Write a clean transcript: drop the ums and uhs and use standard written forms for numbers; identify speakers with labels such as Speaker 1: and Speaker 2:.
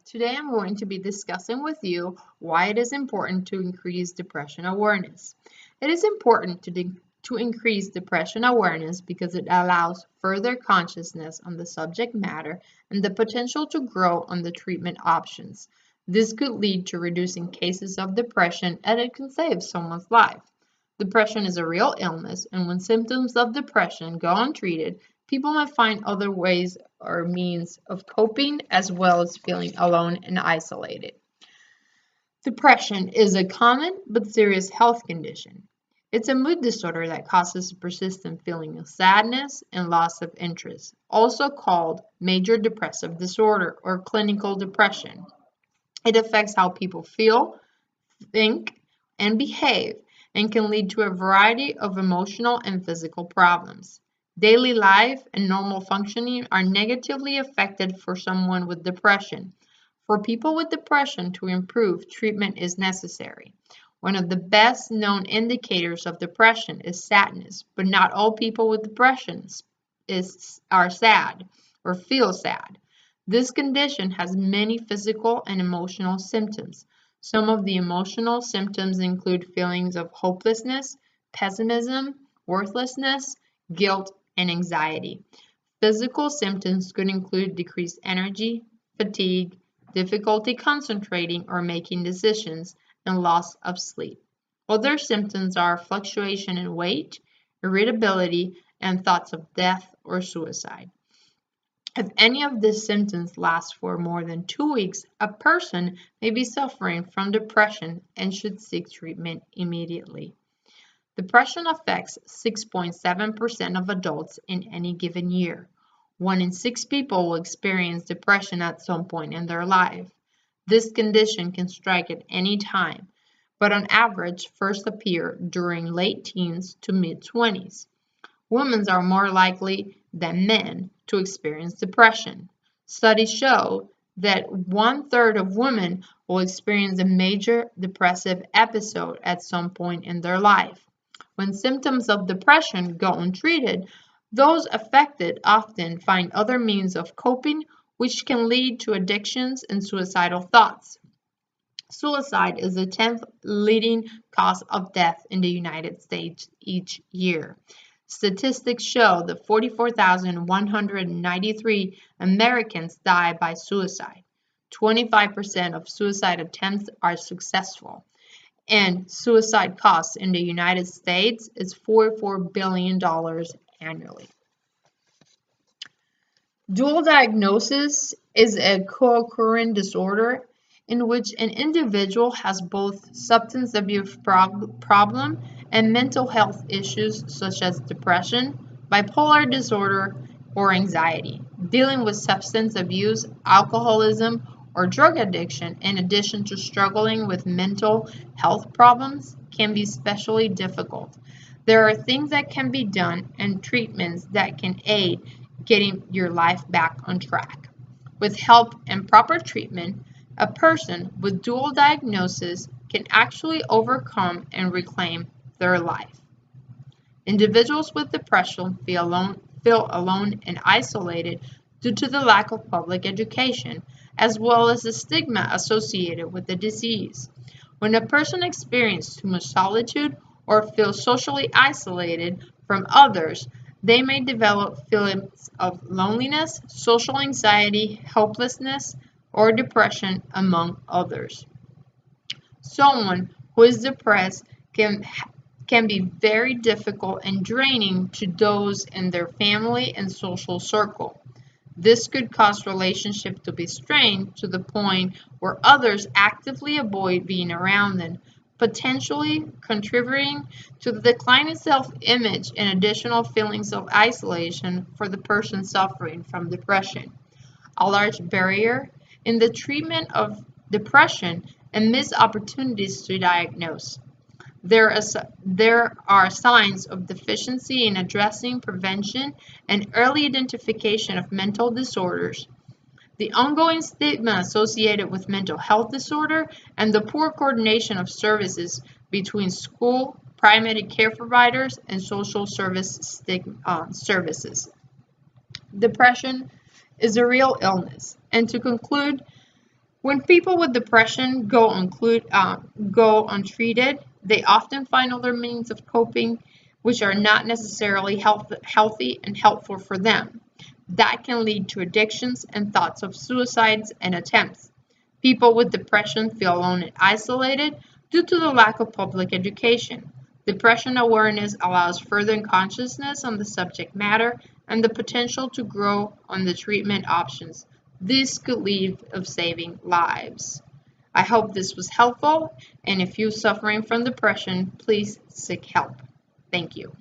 Speaker 1: Today I'm going to be discussing with you why it is important to increase depression awareness. It is important to increase depression awareness because it allows further consciousness on the subject matter and the potential to grow on the treatment options. This could lead to reducing cases of depression and it can save someone's life. Depression is a real illness, and when symptoms of depression go untreated, people might find other ways or means of coping as well as feeling alone and isolated. Depression is a common but serious health condition. It's a mood disorder that causes a persistent feeling of sadness and loss of interest, also called major depressive disorder or clinical depression. It affects how people feel, think, and behave, and can lead to a variety of emotional and physical problems. Daily life and normal functioning are negatively affected for someone with depression. For people with depression to improve, treatment is necessary. One of the best known indicators of depression is sadness, but not all people with depression are sad or feel sad. This condition has many physical and emotional symptoms. Some of the emotional symptoms include feelings of hopelessness, pessimism, worthlessness, guilt, and anxiety. Physical symptoms could include decreased energy, fatigue, difficulty concentrating or making decisions, and loss of sleep. Other symptoms are fluctuation in weight, irritability, and thoughts of death or suicide. If any of these symptoms last for more than 2 weeks, a person may be suffering from depression and should seek treatment immediately. Depression affects 6.7% of adults in any given year. 1 in 6 people will experience depression at some point in their life. This condition can strike at any time, but on average first appear during late teens to mid-20s. Women are more likely than men to experience depression. Studies show that 1/3 of women will experience a major depressive episode at some point in their life. When symptoms of depression go untreated, those affected often find other means of coping, which can lead to addictions and suicidal thoughts. Suicide is the 10th leading cause of death in the United States each year. Statistics show that 44,193 Americans die by suicide. 25% of suicide attempts are successful, and suicide costs in the United States is $44 billion annually. Dual diagnosis is a co-occurring disorder in which an individual has both substance abuse problem and mental health issues such as depression, bipolar disorder, or anxiety. Dealing with substance abuse, alcoholism, or drug addiction, in addition to struggling with mental health problems, can be especially difficult. There are things that can be done and treatments that can aid getting your life back on track. With help and proper treatment, a person with dual diagnosis can actually overcome and reclaim their life. Individuals with depression feel alone and isolated due to the lack of public education, as well as the stigma associated with the disease. When a person experiences too much solitude or feels socially isolated from others, they may develop feelings of loneliness, social anxiety, helplessness, or depression, among others. Someone who is depressed can be very difficult and draining to those in their family and social circle. This could cause relationships to be strained to the point where others actively avoid being around them, potentially contributing to the decline in self-image and additional feelings of isolation for the person suffering from depression. A large barrier in the treatment of depression and missed opportunities to diagnose. There are signs of deficiency in addressing prevention and early identification of mental disorders, the ongoing stigma associated with mental health disorder, and the poor coordination of services between school, primary care providers, and social services. Depression is a real illness, and to conclude, When people with depression go untreated, they often find other means of coping which are not necessarily healthy and helpful for them. That can lead to addictions and thoughts of suicides and attempts. People with depression feel alone and isolated due to the lack of public education. Depression awareness allows further consciousness on the subject matter and the potential to grow on the treatment options. This could lead to saving lives. I hope this was helpful, and if you're suffering from depression, please seek help. Thank you.